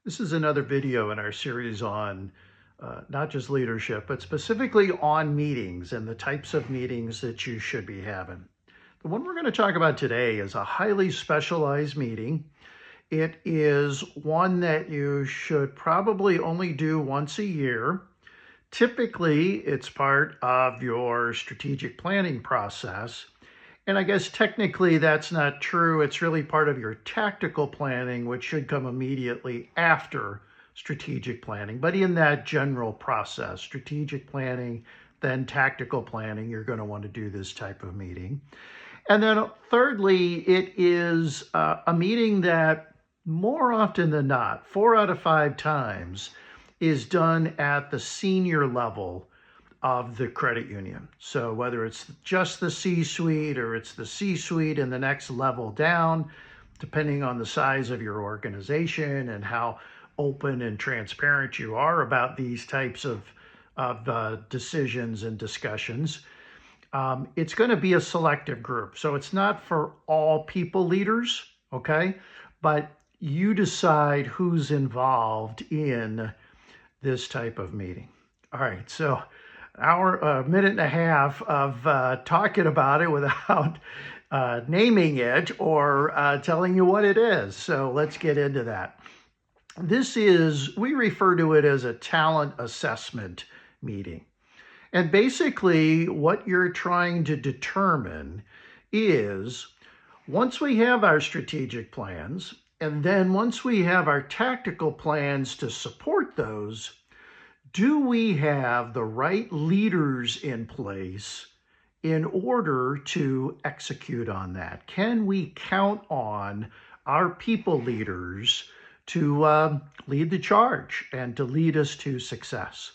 This is another video in our series on not just leadership, but specifically on meetings and the types of meetings that you should be having. The one we're going to talk about today is a highly specialized meeting. It is one that you should probably only do once a year. Typically, it's part of your strategic planning process. And I guess technically that's not true. It's really part of your tactical planning, which should come immediately after strategic planning. But in that general process, strategic planning, then tactical planning, you're going to want to do this type of meeting. And then thirdly, it is a meeting that more often than not, 4 out of 5 times, is done at the senior level of the credit union. So whether it's just the C-suite or it's the C-suite and the next level down, depending on the size of your organization and how open and transparent you are about these types of decisions and discussions, it's going to be a selective group. So it's not for all people leaders, okay? But you decide who's involved in this type of meeting. All right, so a minute and a half of talking about it without naming it or telling you what it is. So let's get into that. We refer to it as a talent assessment meeting. And basically what you're trying to determine is, once we have our strategic plans, and then once we have our tactical plans to support those, do we have the right leaders in place in order to execute on that? Can we count on our people leaders to lead the charge and to lead us to success?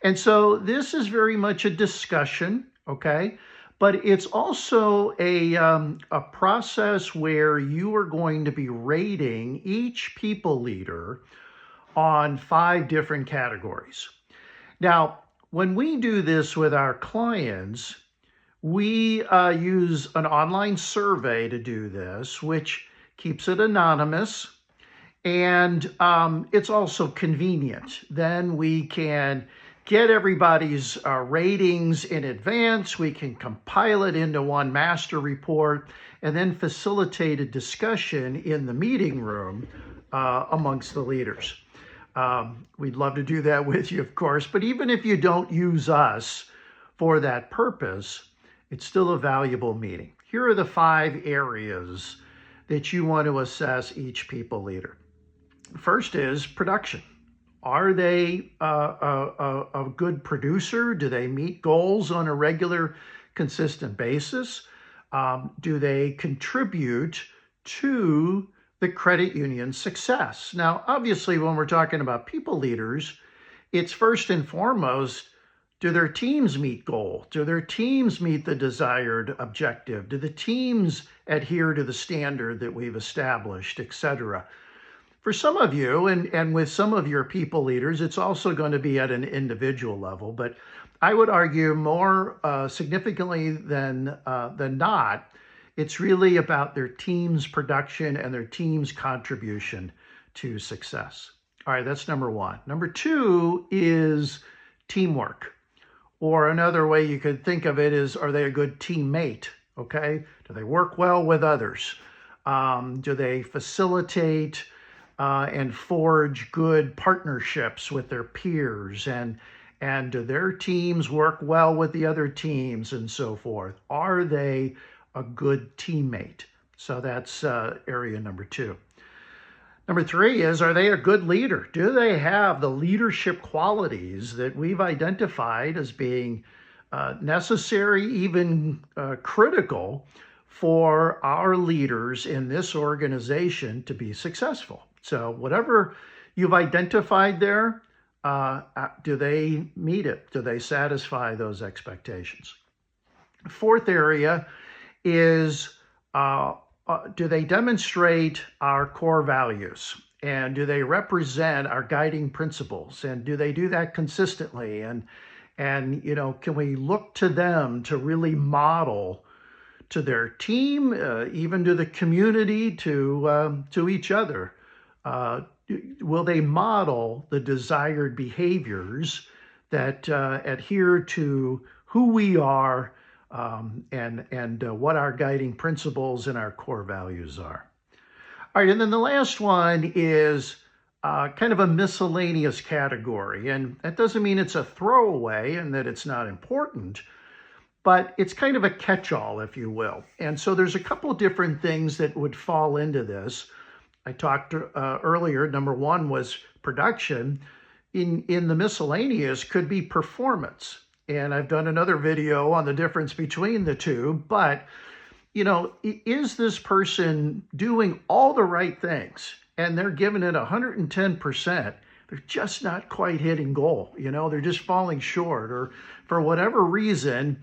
And so this is very much a discussion, okay? But it's also a process where you are going to be rating each people leader on 5 different categories. Now, when we do this with our clients, we use an online survey to do this, which keeps it anonymous, and it's also convenient. Then we can get everybody's ratings in advance. We can compile it into one master report and then facilitate a discussion in the meeting room amongst the leaders. We'd love to do that with you, of course, but even if you don't use us for that purpose, it's still a valuable meeting. Here are the 5 areas that you want to assess each people leader. First is production. Are they a good producer? Do they meet goals on a regular, consistent basis? Do they contribute to the credit union's success? Now, obviously, when we're talking about people leaders, it's first and foremost, do their teams meet goal? Do their teams meet the desired objective? Do the teams adhere to the standard that we've established, etc.? For some of you, and with some of your people leaders, it's also going to be at an individual level, but I would argue more significantly than not, it's really about their team's production and their team's contribution to success. All right, that's number 1. Number 2 is teamwork. Or another way you could think of it is, are they a good teammate? Okay, do they work well with others? Do they facilitate and forge good partnerships with their peers? And do their teams work well with the other teams and so forth? Are they a good teammate? So that's area number 2. Number 3 is, are they a good leader? Do they have the leadership qualities that we've identified as being necessary, even critical for our leaders in this organization to be successful? So whatever you've identified there, do they meet it? Do they satisfy those expectations? 4th area is, do they demonstrate our core values? And do they represent our guiding principles? And do they do that consistently? And can we look to them to really model to their team, even to the community, to each other, will they model the desired behaviors that adhere to who we are, and what our guiding principles and our core values are. All right, and then the last one is kind of a miscellaneous category. And that doesn't mean it's a throwaway and that it's not important, but it's kind of a catch-all, if you will. And so there's a couple of different things that would fall into this. I talked earlier, number one was production. In the miscellaneous could be performance. And I've done another video on the difference between the two, but is this person doing all the right things and they're giving it 110%? They're just not quite hitting goal. They're just falling short, or for whatever reason,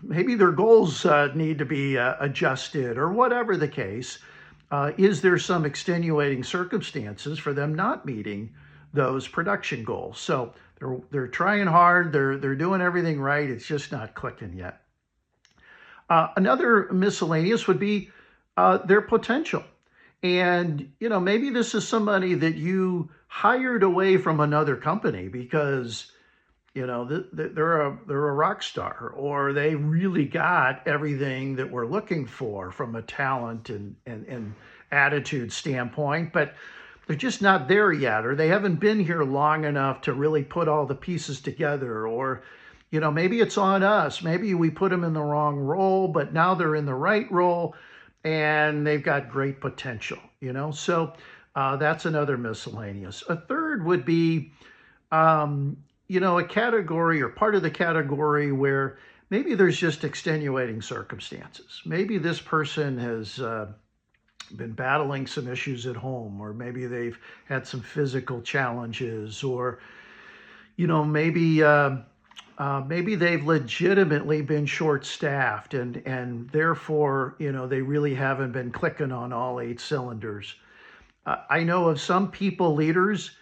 maybe their goals need to be adjusted, or whatever the case. Is there some extenuating circumstances for them not meeting those production goals? So they're trying hard, they're doing everything right, it's just not clicking yet. Another miscellaneous would be their potential. And, maybe this is somebody that you hired away from another company because, they're a rock star, or they really got everything that we're looking for from a talent and attitude standpoint, but they're just not there yet, or they haven't been here long enough to really put all the pieces together, or maybe it's on us. Maybe we put them in the wrong role, but now they're in the right role and they've got great potential, So that's another miscellaneous. A third would be, a category or part of the category where maybe there's just extenuating circumstances. Maybe this person has been battling some issues at home, or maybe they've had some physical challenges, or, maybe they've legitimately been short-staffed and therefore, they really haven't been clicking on all 8 cylinders. I know of some people, leaders,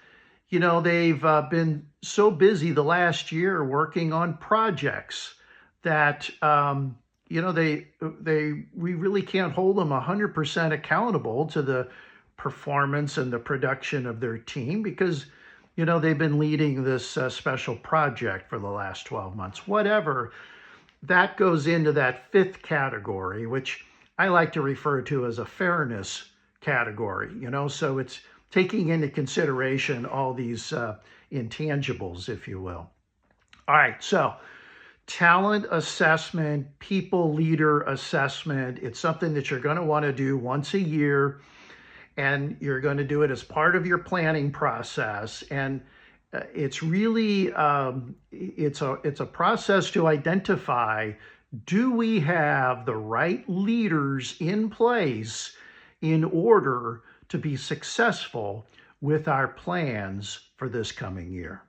they've been so busy the last year working on projects that, we really can't hold them 100% accountable to the performance and the production of their team because, they've been leading this special project for the last 12 months. Whatever, that goes into that 5th category, which I like to refer to as a fairness category, so it's taking into consideration all these intangibles, if you will. All right, so talent assessment, people leader assessment, it's something that you're going to want to do once a year, and you're going to do it as part of your planning process. And it's really, it's a process to identify, do we have the right leaders in place in order to be successful with our plans for this coming year?